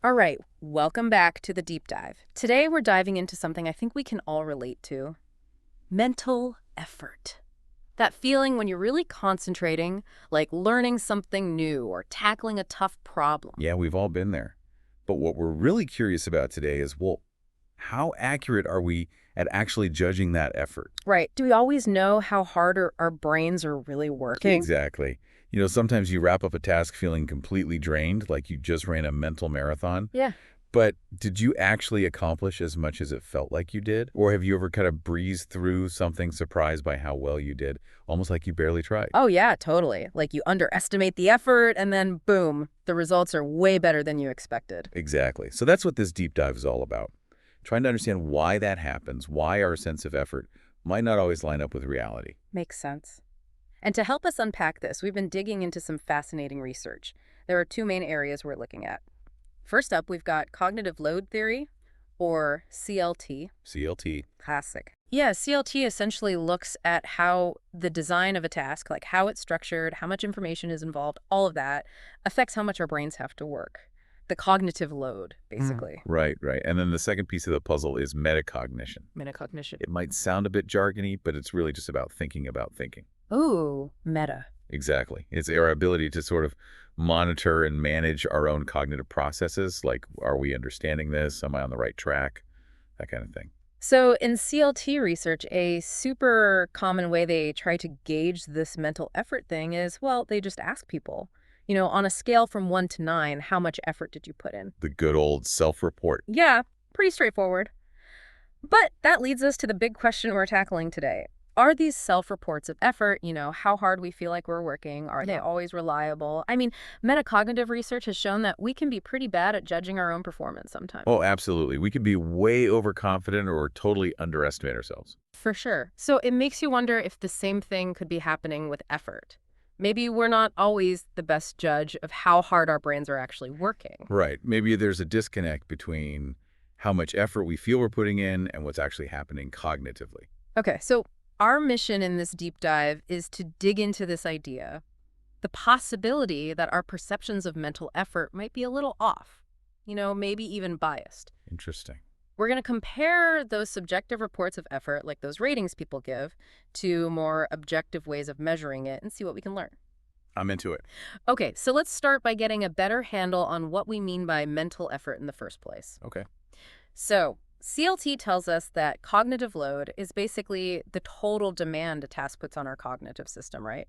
All right, welcome back to the deep dive. Today we're diving into something I think we can all relate to: mental effort. That feeling when you're really concentrating, like learning something new or tackling a tough problem. Yeah, we've all been there. But what we're really curious about today is, well, how accurate are we at actually judging that effort? Right. Do we always know how hard our brains are really working? Exactly. Sometimes you wrap up a task feeling completely drained, like you just ran a mental marathon. Yeah. But did you actually accomplish as much as it felt like you did? Or have you ever kind of breezed through something surprised by how well you did, almost like you barely tried? Oh, yeah, totally. Like you underestimate the effort and then boom, the results are way better than you expected. Exactly. So that's what this deep dive is all about. Trying to understand why that happens, why our sense of effort might not always line up with reality. Makes sense. And to help us unpack this, we've been digging into some fascinating research. There are two main areas we're looking at. First up, we've got cognitive load theory, or CLT. CLT. Classic. Yeah, CLT essentially looks at how the design of a task, like how it's structured, how much information is involved, all of that affects how much our brains have to work. The cognitive load, basically. Right, right. And then the second piece of the puzzle is metacognition. Metacognition. It might sound a bit jargony, but it's really just about thinking. Ooh, meta. Exactly. It's our ability to sort of monitor and manage our own cognitive processes, like, are we understanding this? Am I on the right track? That kind of thing. So in CLT research, a super common way they try to gauge this mental effort thing is, well, they just ask people, on a scale from 1 to 9, how much effort did you put in? The good old self-report. Yeah, pretty straightforward. But that leads us to the big question we're tackling today. Are these self-reports of effort, how hard we feel like we're working, are they always reliable? I mean, metacognitive research has shown that we can be pretty bad at judging our own performance sometimes. Oh, absolutely. We can be way overconfident or totally underestimate ourselves. For sure. So it makes you wonder if the same thing could be happening with effort. Maybe we're not always the best judge of how hard our brains are actually working. Right. Maybe there's a disconnect between how much effort we feel we're putting in and what's actually happening cognitively. Okay, so our mission in this deep dive is to dig into this idea, the possibility that our perceptions of mental effort might be a little off, maybe even biased. Interesting. We're going to compare those subjective reports of effort, like those ratings people give, to more objective ways of measuring it and see what we can learn. I'm into it. Okay, so let's start by getting a better handle on what we mean by mental effort in the first place. Okay. So, CLT tells us that cognitive load is basically the total demand a task puts on our cognitive system, right?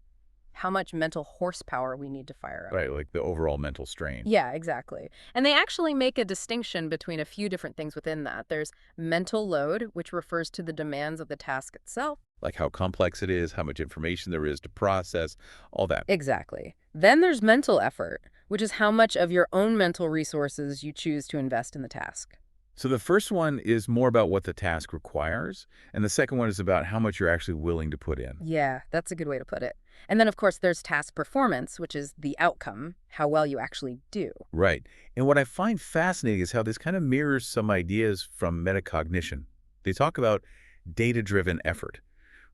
How much mental horsepower we need to fire up. Right, like the overall mental strain. Yeah, exactly. And they actually make a distinction between a few different things within that. There's mental load, which refers to the demands of the task itself. Like how complex it is, how much information there is to process, all that. Exactly. Then there's mental effort, which is how much of your own mental resources you choose to invest in the task. So the first one is more about what the task requires, and the second one is about how much you're actually willing to put in. Yeah, that's a good way to put it. And then, of course, there's task performance, which is the outcome, how well you actually do. Right. And what I find fascinating is how this kind of mirrors some ideas from metacognition. They talk about data-driven effort,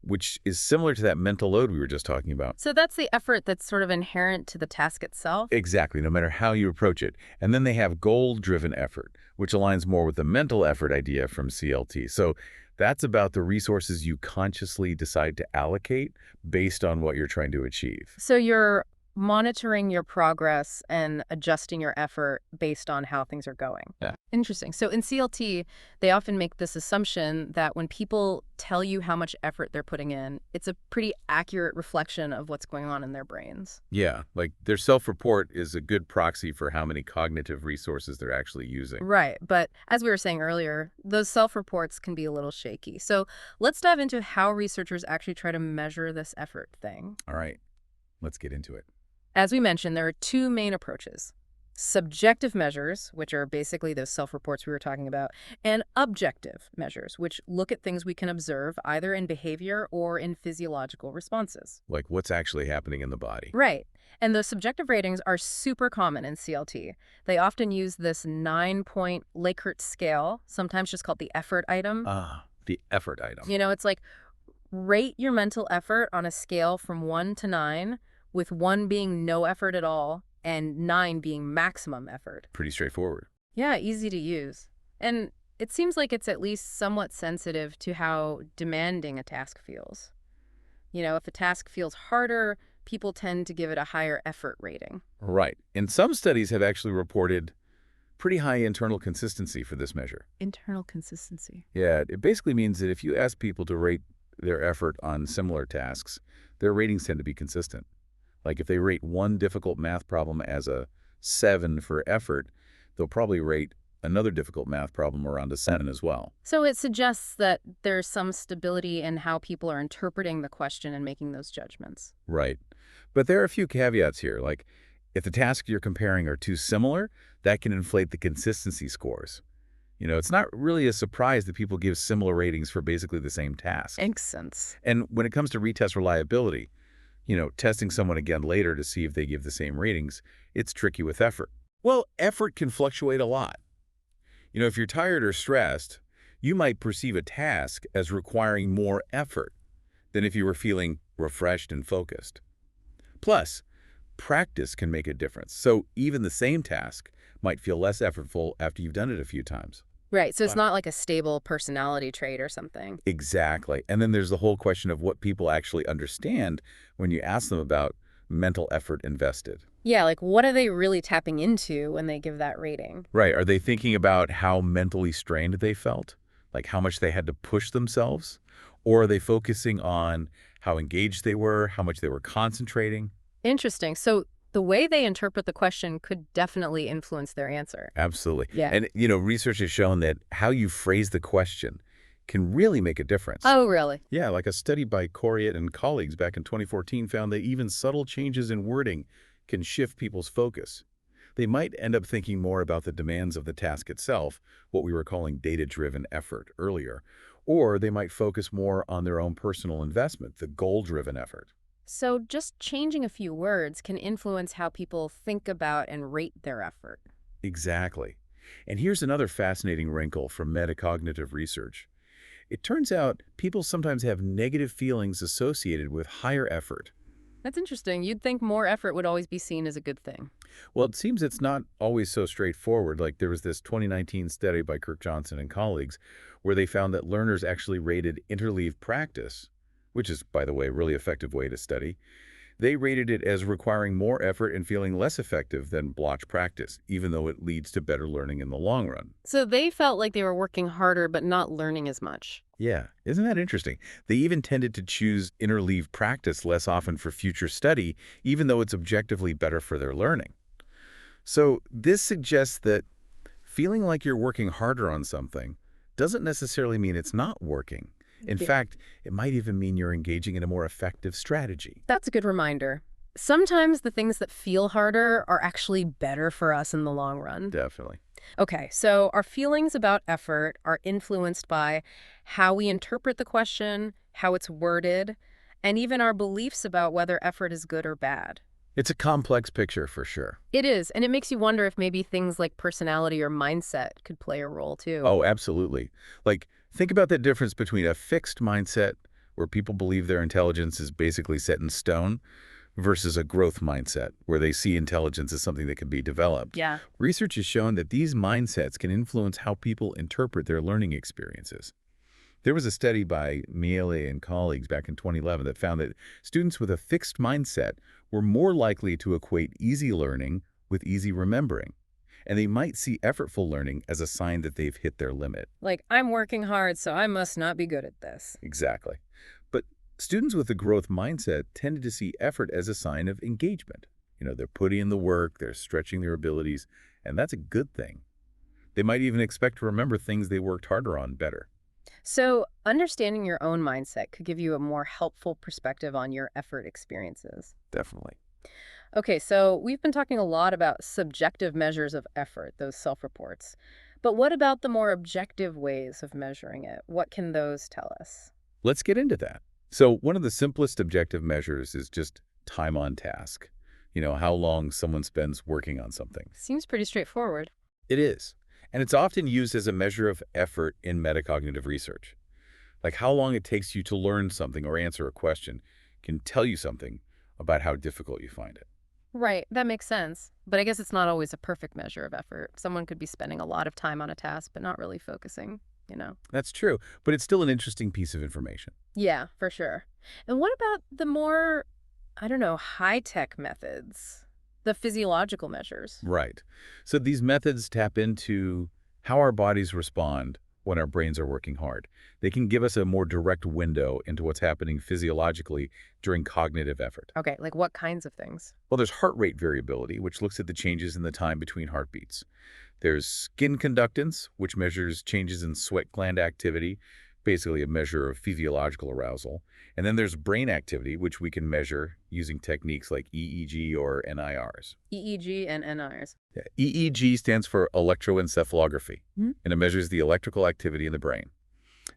which is similar to that mental load we were just talking about. So that's the effort that's sort of inherent to the task itself. Exactly, no matter how you approach it. And then they have goal-driven effort, which aligns more with the mental effort idea from CLT. So that's about the resources you consciously decide to allocate based on what you're trying to achieve. So you're monitoring your progress and adjusting your effort based on how things are going. Yeah. Interesting. So in CLT, they often make this assumption that when people tell you how much effort they're putting in, it's a pretty accurate reflection of what's going on in their brains. Yeah, like their self-report is a good proxy for how many cognitive resources they're actually using. Right. But as we were saying earlier, those self-reports can be a little shaky. So let's dive into how researchers actually try to measure this effort thing. All right, let's get into it. As we mentioned, there are two main approaches: subjective measures, which are basically those self-reports we were talking about, and objective measures, which look at things we can observe either in behavior or in physiological responses. Like what's actually happening in the body. Right. And the subjective ratings are super common in CLT. They often use this 9-point Likert scale, sometimes just called the effort item. The effort item. It's like rate your mental effort on a scale from 1 to 9, with 1 being no effort at all and 9 being maximum effort. Pretty straightforward. Yeah, easy to use. And it seems like it's at least somewhat sensitive to how demanding a task feels. If a task feels harder, people tend to give it a higher effort rating. Right. And some studies have actually reported pretty high internal consistency for this measure. Internal consistency. Yeah, it basically means that if you ask people to rate their effort on similar tasks, their ratings tend to be consistent. Like if they rate one difficult math problem as a 7 for effort, they'll probably rate another difficult math problem around a 7 as well. So it suggests that there's some stability in how people are interpreting the question and making those judgments. Right. But there are a few caveats here, like if the tasks you're comparing are too similar, that can inflate the consistency scores. It's not really a surprise that people give similar ratings for basically the same task. Makes sense. And when it comes to retest reliability, testing someone again later to see if they give the same ratings, it's tricky with effort. Well, effort can fluctuate a lot. If you're tired or stressed, you might perceive a task as requiring more effort than if you were feeling refreshed and focused. Plus, practice can make a difference. So even the same task might feel less effortful after you've done it a few times. Right, so it's not like a stable personality trait or something. Exactly. And then there's the whole question of what people actually understand when you ask them about mental effort invested. Yeah, like what are they really tapping into when they give that rating? Right. Are they thinking about how mentally strained they felt? Like how much they had to push themselves? Or are they focusing on how engaged they were, how much they were concentrating? Interesting. So the way they interpret the question could definitely influence their answer. Absolutely. Yeah. And, research has shown that how you phrase the question can really make a difference. Oh, really? Yeah, like a study by Corriott and colleagues back in 2014 found that even subtle changes in wording can shift people's focus. They might end up thinking more about the demands of the task itself, what we were calling data-driven effort earlier, or they might focus more on their own personal investment, the goal-driven effort. So just changing a few words can influence how people think about and rate their effort. Exactly. And here's another fascinating wrinkle from metacognitive research. It turns out people sometimes have negative feelings associated with higher effort. That's interesting. You'd think more effort would always be seen as a good thing. Well, it seems it's not always so straightforward. Like there was this 2019 study by Kirk Johnson and colleagues where they found that learners actually rated interleave practice, which is, by the way, a really effective way to study. They rated it as requiring more effort and feeling less effective than blotch practice, even though it leads to better learning in the long run. So they felt like they were working harder but not learning as much. Yeah, isn't that interesting? They even tended to choose interleave practice less often for future study, even though it's objectively better for their learning. So this suggests that feeling like you're working harder on something doesn't necessarily mean it's not working. In Yeah. fact, it might even mean you're engaging in a more effective strategy. That's a good reminder. Sometimes the things that feel harder are actually better for us in the long run. Definitely. Okay, so our feelings about effort are influenced by how we interpret the question, how it's worded, and even our beliefs about whether effort is good or bad. It's a complex picture for sure. It is, and it makes you wonder if maybe things like personality or mindset could play a role too. Oh, absolutely. Like, think about the difference between a fixed mindset, where people believe their intelligence is basically set in stone, versus a growth mindset, where they see intelligence as something that can be developed. Yeah. Research has shown that these mindsets can influence how people interpret their learning experiences. There was a study by Miele and colleagues back in 2011 that found that students with a fixed mindset were more likely to equate easy learning with easy remembering, and they might see effortful learning as a sign that they've hit their limit. Like, I'm working hard, so I must not be good at this. Exactly. But students with a growth mindset tended to see effort as a sign of engagement. They're putting in the work, they're stretching their abilities, and that's a good thing. They might even expect to remember things they worked harder on better. So, understanding your own mindset could give you a more helpful perspective on your effort experiences. Definitely. Okay, so we've been talking a lot about subjective measures of effort, those self-reports. But what about the more objective ways of measuring it? What can those tell us? Let's get into that. So one of the simplest objective measures is just time on task. How long someone spends working on something. Seems pretty straightforward. It is. And it's often used as a measure of effort in metacognitive research. Like how long it takes you to learn something or answer a question can tell you something about how difficult you find it. Right, that makes sense. But I guess it's not always a perfect measure of effort. Someone could be spending a lot of time on a task, but not really focusing, you know? That's true, but it's still an interesting piece of information. Yeah, for sure. And what about the more, I don't know, high-tech methods? The physiological measures? Right. So these methods tap into how our bodies respond when our brains are working hard. They can give us a more direct window into what's happening physiologically during cognitive effort. Okay, like what kinds of things? Well, there's heart rate variability, which looks at the changes in the time between heartbeats. There's skin conductance, which measures changes in sweat gland activity, basically a measure of physiological arousal. And then there's brain activity, which we can measure using techniques like EEG or NIRs. EEG and NIRs. Yeah, EEG stands for electroencephalography, Hmm? and it measures the electrical activity in the brain.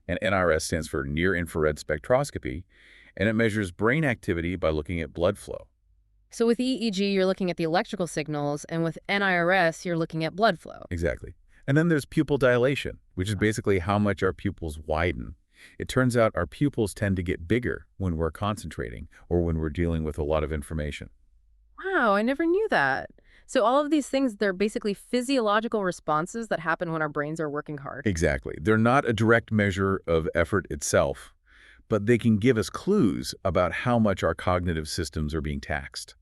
And NRS stands for near-infrared spectroscopy, and it measures brain activity by looking at blood flow. So with EEG, you're looking at the electrical signals, and with NIRS, you're looking at blood flow. Exactly. And then there's pupil dilation, which is basically how much our pupils widen. It turns out our pupils tend to get bigger when we're concentrating or when we're dealing with a lot of information. Wow, I never knew that. So all of these things, they're basically physiological responses that happen when our brains are working hard. Exactly. They're not a direct measure of effort itself, but they can give us clues about how much our cognitive systems are being taxed.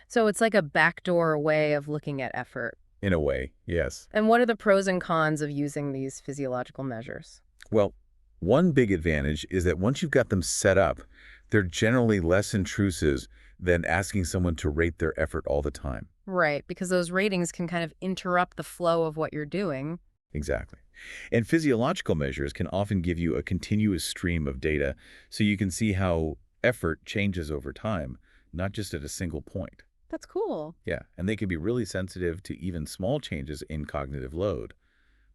So it's like a backdoor way of looking at effort. In a way, yes. And what are the pros and cons of using these physiological measures? Well, one big advantage is that once you've got them set up, they're generally less intrusive than asking someone to rate their effort all the time. Right, because those ratings can kind of interrupt the flow of what you're doing. Exactly. And physiological measures can often give you a continuous stream of data so you can see how effort changes over time, not just at a single point. That's cool. Yeah, and they can be really sensitive to even small changes in cognitive load.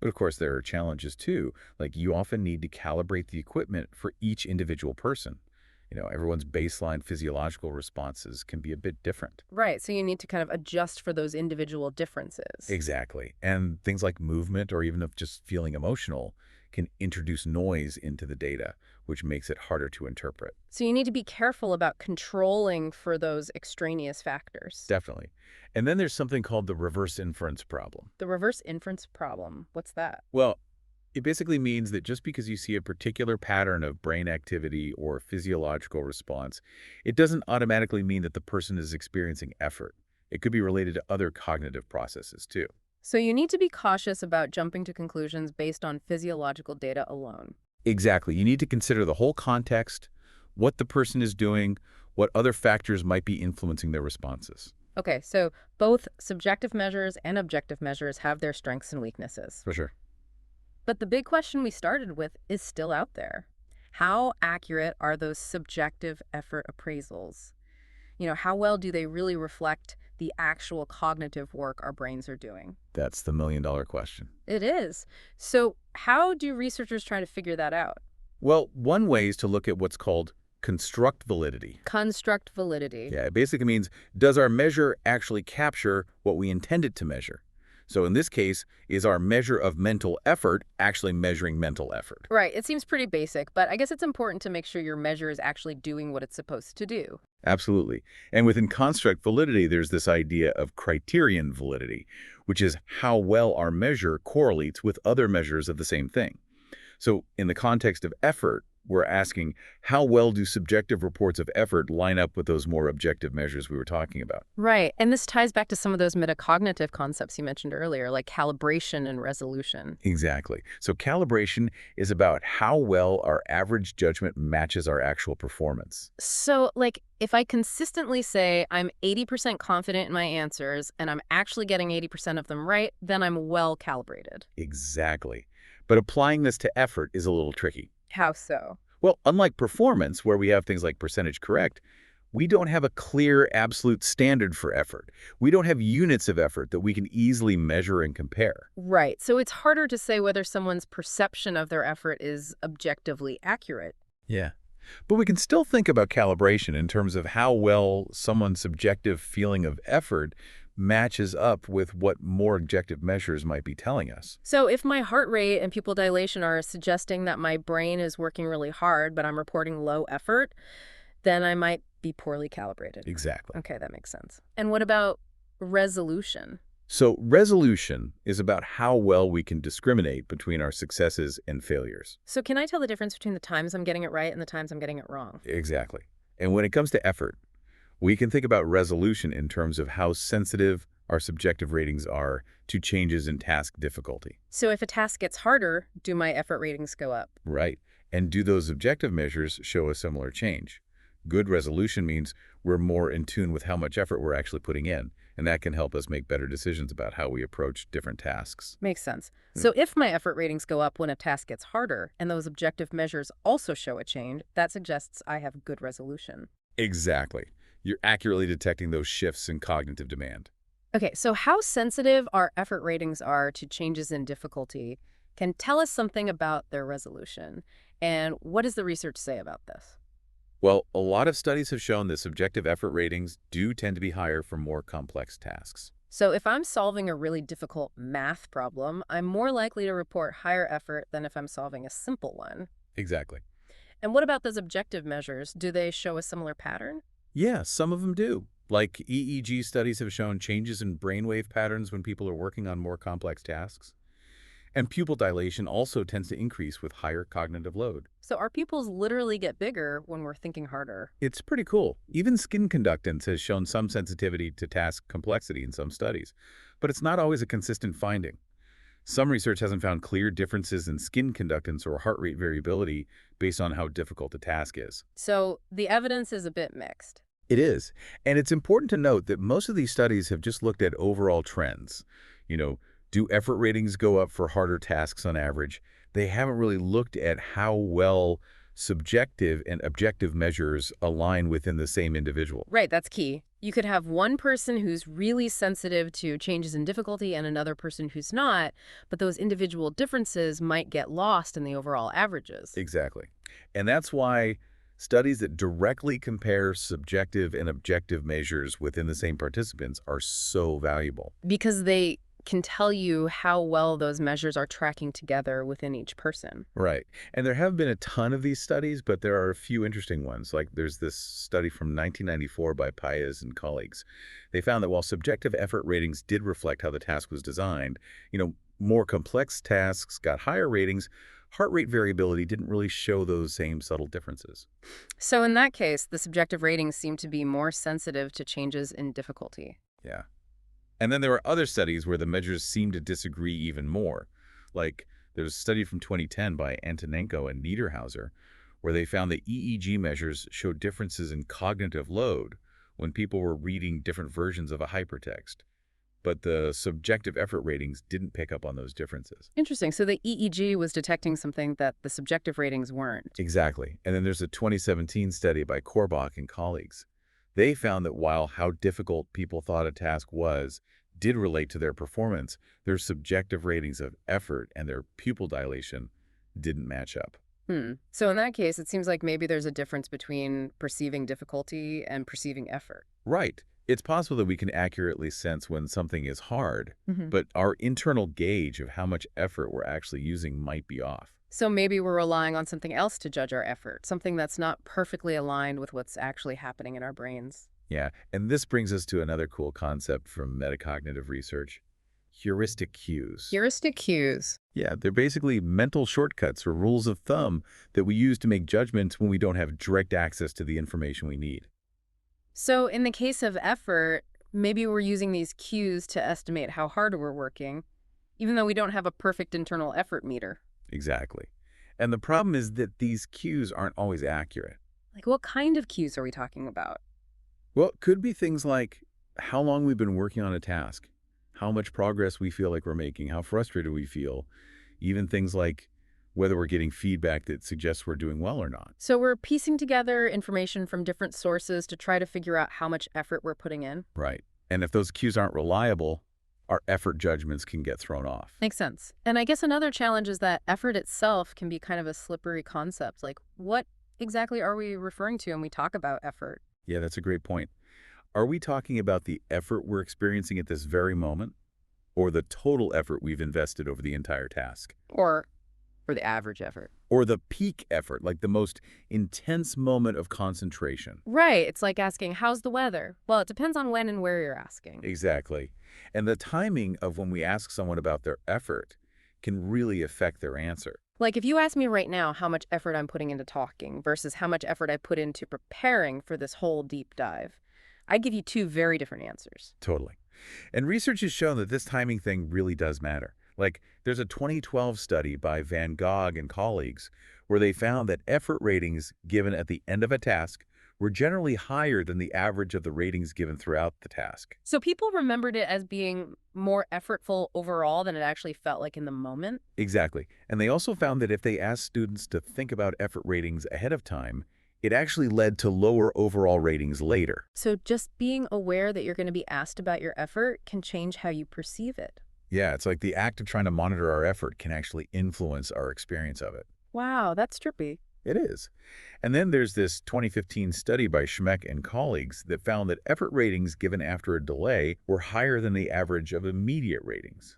But of course, there are challenges too, like you often need to calibrate the equipment for each individual person. Everyone's baseline physiological responses can be a bit different. Right, so you need to kind of adjust for those individual differences. Exactly. And things like movement or even of just feeling emotional can introduce noise into the data, which makes it harder to interpret. So you need to be careful about controlling for those extraneous factors. Definitely. And then there's something called the reverse inference problem. The reverse inference problem, what's that? Well, it basically means that just because you see a particular pattern of brain activity or physiological response, it doesn't automatically mean that the person is experiencing effort. It could be related to other cognitive processes too. So you need to be cautious about jumping to conclusions based on physiological data alone. Exactly. You need to consider the whole context, what the person is doing, what other factors might be influencing their responses. Okay, so both subjective measures and objective measures have their strengths and weaknesses. For sure. But the big question we started with is still out there. How accurate are those subjective effort appraisals? How well do they really reflect the actual cognitive work our brains are doing? That's the million-dollar question. It is. So how do researchers try to figure that out? Well, one way is to look at what's called construct validity. Construct validity. Yeah, it basically means, does our measure actually capture what we intend it to measure? So in this case, is our measure of mental effort actually measuring mental effort? Right. It seems pretty basic, but I guess it's important to make sure your measure is actually doing what it's supposed to do. Absolutely. And within construct validity, there's this idea of criterion validity, which is how well our measure correlates with other measures of the same thing. So in the context of effort, we're asking, how well do subjective reports of effort line up with those more objective measures we were talking about? Right. And this ties back to some of those metacognitive concepts you mentioned earlier, like calibration and resolution. Exactly. So calibration is about how well our average judgment matches our actual performance. So, if I consistently say I'm 80% confident in my answers and I'm actually getting 80% of them right, then I'm well calibrated. Exactly. But applying this to effort is a little tricky. How so? Well, unlike performance, where we have things like percentage correct, we don't have a clear absolute standard for effort. We don't have units of effort that we can easily measure and compare. Right. So it's harder to say whether someone's perception of their effort is objectively accurate. Yeah. But we can still think about calibration in terms of how well someone's subjective feeling of effort matches up with what more objective measures might be telling us. So if my heart rate and pupil dilation are suggesting that my brain is working really hard, but I'm reporting low effort, then I might be poorly calibrated. Exactly. Okay, that makes sense. And what about resolution? So resolution is about how well we can discriminate between our successes and failures. So can I tell the difference between the times I'm getting it right and the times I'm getting it wrong? Exactly. And when it comes to effort, we can think about resolution in terms of how sensitive our subjective ratings are to changes in task difficulty. So if a task gets harder, do my effort ratings go up? Right. And do those objective measures show a similar change? Good resolution means we're more in tune with how much effort we're actually putting in, and that can help us make better decisions about how we approach different tasks. Makes sense. Hmm. So if my effort ratings go up when a task gets harder and those objective measures also show a change, that suggests I have good resolution. Exactly. You're accurately detecting those shifts in cognitive demand. Okay, so how sensitive our effort ratings are to changes in difficulty can tell us something about their resolution. And what does the research say about this? Well, a lot of studies have shown that subjective effort ratings do tend to be higher for more complex tasks. So if I'm solving a really difficult math problem, I'm more likely to report higher effort than if I'm solving a simple one. Exactly. And what about those objective measures? Do they show a similar pattern? Yeah, some of them do. Like EEG studies have shown changes in brainwave patterns when people are working on more complex tasks. And pupil dilation also tends to increase with higher cognitive load. So our pupils literally get bigger when we're thinking harder. It's pretty cool. Even skin conductance has shown some sensitivity to task complexity in some studies, but it's not always a consistent finding. Some research hasn't found clear differences in skin conductance or heart rate variability based on how difficult the task is. So the evidence is a bit mixed. It is. And it's important to note that most of these studies have just looked at overall trends. You know, do effort ratings go up for harder tasks on average? They haven't really looked at how well subjective and objective measures align within the same individual. Right, that's key. You could have one person who's really sensitive to changes in difficulty and another person who's not, but those individual differences might get lost in the overall averages. Exactly. And that's why studies that directly compare subjective and objective measures within the same participants are so valuable. Because they can tell you how well those measures are tracking together within each person. Right. And there have been a ton of these studies, but there are a few interesting ones. Like there's this study from 1994 by Paez and colleagues. They found that while subjective effort ratings did reflect how the task was designed, more complex tasks got higher ratings. Heart rate variability didn't really show those same subtle differences. So in that case, the subjective ratings seem to be more sensitive to changes in difficulty. Yeah. And then there are other studies where the measures seem to disagree even more. Like there's a study from 2010 by Antonenko and Niederhauser, where they found that EEG measures showed differences in cognitive load when people were reading different versions of a hypertext. But the subjective effort ratings didn't pick up on those differences. Interesting. So the EEG was detecting something that the subjective ratings weren't. Exactly. And then there's a 2017 study by Korbach and colleagues. They found that while how difficult people thought a task was did relate to their performance, their subjective ratings of effort and their pupil dilation didn't match up. So in that case, it seems like maybe there's a difference between perceiving difficulty and perceiving effort. Right. It's possible that we can accurately sense when something is hard, Mhm. but our internal gauge of how much effort we're actually using might be off. So maybe we're relying on something else to judge our effort, something that's not perfectly aligned with what's actually happening in our brains. Yeah, and this brings us to another cool concept from metacognitive research, heuristic cues. Heuristic cues. Yeah, they're basically mental shortcuts or rules of thumb that we use to make judgments when we don't have direct access to the information we need. So in the case of effort, maybe we're using these cues to estimate how hard we're working, even though we don't have a perfect internal effort meter. Exactly. And the problem is that these cues aren't always accurate. Like, what kind of cues are we talking about? Well, it could be things like how long we've been working on a task, how much progress we feel like we're making, how frustrated we feel, even things like whether we're getting feedback that suggests we're doing well or not. So we're piecing together information from different sources to try to figure out how much effort we're putting in. Right. And if those cues aren't reliable, our effort judgments can get thrown off. Makes sense. And I guess another challenge is that effort itself can be kind of a slippery concept. Like, what exactly are we referring to when we talk about effort? Yeah, that's a great point. Are we talking about the effort we're experiencing at this very moment, or the total effort we've invested over the entire task? Or Or the average effort. Or the peak effort, like the most intense moment of concentration. Right. It's like asking, how's the weather? Well, it depends on when and where you're asking. Exactly. And the timing of when we ask someone about their effort can really affect their answer. Like if you ask me right now how much effort I'm putting into talking versus how much effort I put into preparing for this whole deep dive, I'd give you two very different answers. Totally. And research has shown that this timing thing really does matter. Like, there's a 2012 study by Van Gogh and colleagues where they found that effort ratings given at the end of a task were generally higher than the average of the ratings given throughout the task. So people remembered it as being more effortful overall than it actually felt like in the moment? Exactly. And they also found that if they asked students to think about effort ratings ahead of time, it actually led to lower overall ratings later. So just being aware that you're going to be asked about your effort can change how you perceive it. Yeah, it's like the act of trying to monitor our effort can actually influence our experience of it. Wow, that's trippy. It is. And then there's this 2015 study by Schmeck and colleagues that found that effort ratings given after a delay were higher than the average of immediate ratings.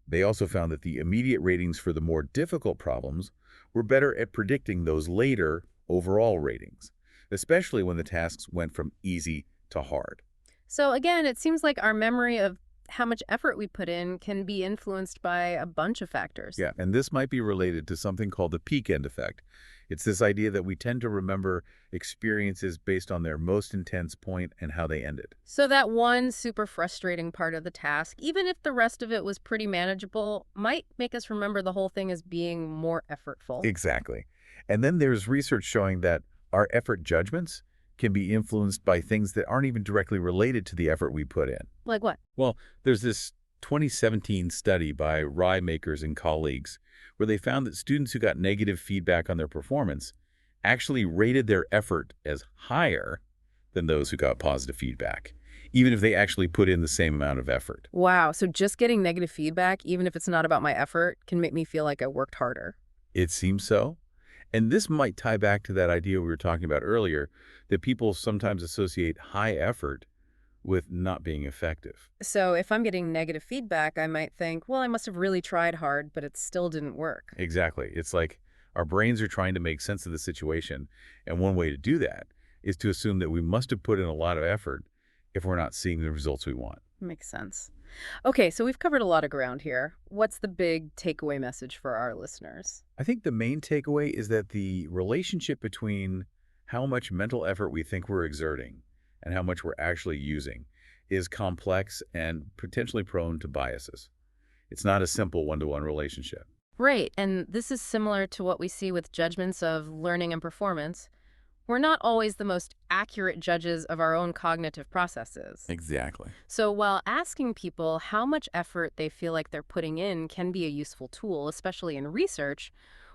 They also found that the immediate ratings for the more difficult problems were better at predicting those later overall ratings, especially when the tasks went from easy to hard. So again, it seems like our memory of how much effort we put in can be influenced by a bunch of factors. Yeah, and this might be related to something called the peak end effect. It's this idea that we tend to remember experiences based on their most intense point and how they ended. So that one super frustrating part of the task, even if the rest of it was pretty manageable, might make us remember the whole thing as being more effortful. Exactly. And then there's research showing that our effort judgments can be influenced by things that aren't even directly related to the effort we put in. Like what? Well, there's this 2017 study by Rye Makers and colleagues where they found that students who got negative feedback on their performance actually rated their effort as higher than those who got positive feedback, even if they actually put in the same amount of effort. Wow, so just getting negative feedback, even if it's not about my effort, can make me feel like I worked harder. It seems so. And this might tie back to that idea we were talking about earlier, that people sometimes associate high effort with not being effective. So if I'm getting negative feedback, I might think, well, I must have really tried hard, but it still didn't work. Exactly. It's like our brains are trying to make sense of the situation, and one way to do that is to assume that we must have put in a lot of effort if we're not seeing the results we want. Makes sense. Okay, so we've covered a lot of ground here. What's the big takeaway message for our listeners? I think the main takeaway is that the relationship between how much mental effort we think we're exerting and how much we're actually using is complex and potentially prone to biases. It's not a simple one-to-one relationship. Right, and this is similar to what we see with judgments of learning and performance. We're not always the most accurate judges of our own cognitive processes. Exactly. So while asking people how much effort they feel like they're putting in can be a useful tool, especially in research,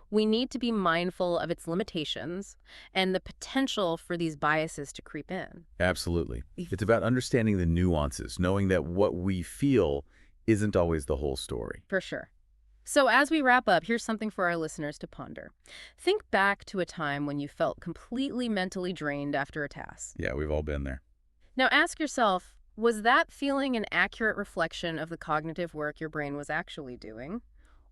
we need to be mindful of its limitations and the potential for these biases to creep in. Absolutely. It's about understanding the nuances, knowing that what we feel isn't always the whole story. For sure. So as we wrap up, here's something for our listeners to ponder. Think back to a time when you felt completely mentally drained after a task. Yeah, we've all been there. Now ask yourself, was that feeling an accurate reflection of the cognitive work your brain was actually doing?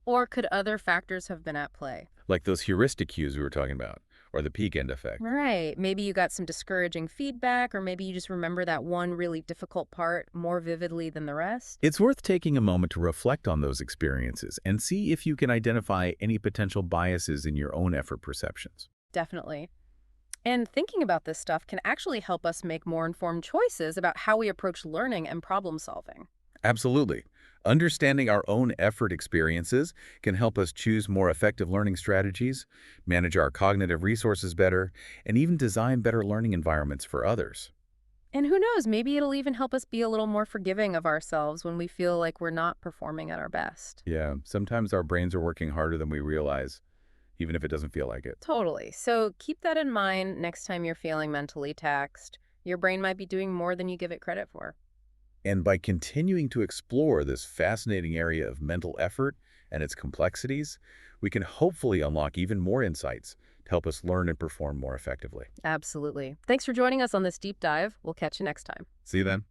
Or could other factors have been at play? Like those heuristic cues we were talking about, or the peak end effect. Right. Maybe you got some discouraging feedback, or maybe you just remember that one really difficult part more vividly than the rest. It's worth taking a moment to reflect on those experiences and see if you can identify any potential biases in your own effort perceptions. Definitely. And thinking about this stuff can actually help us make more informed choices about how we approach learning and problem solving. Absolutely. Understanding our own effort experiences can help us choose more effective learning strategies, manage our cognitive resources better, and even design better learning environments for others. And who knows, maybe it'll even help us be a little more forgiving of ourselves when we feel like we're not performing at our best. Yeah, sometimes our brains are working harder than we realize, even if it doesn't feel like it. Totally. So keep that in mind next time you're feeling mentally taxed. Your brain might be doing more than you give it credit for. And by continuing to explore this fascinating area of mental effort and its complexities, we can hopefully unlock even more insights to help us learn and perform more effectively. Absolutely. Thanks for joining us on this deep dive. We'll catch you next time. See you then.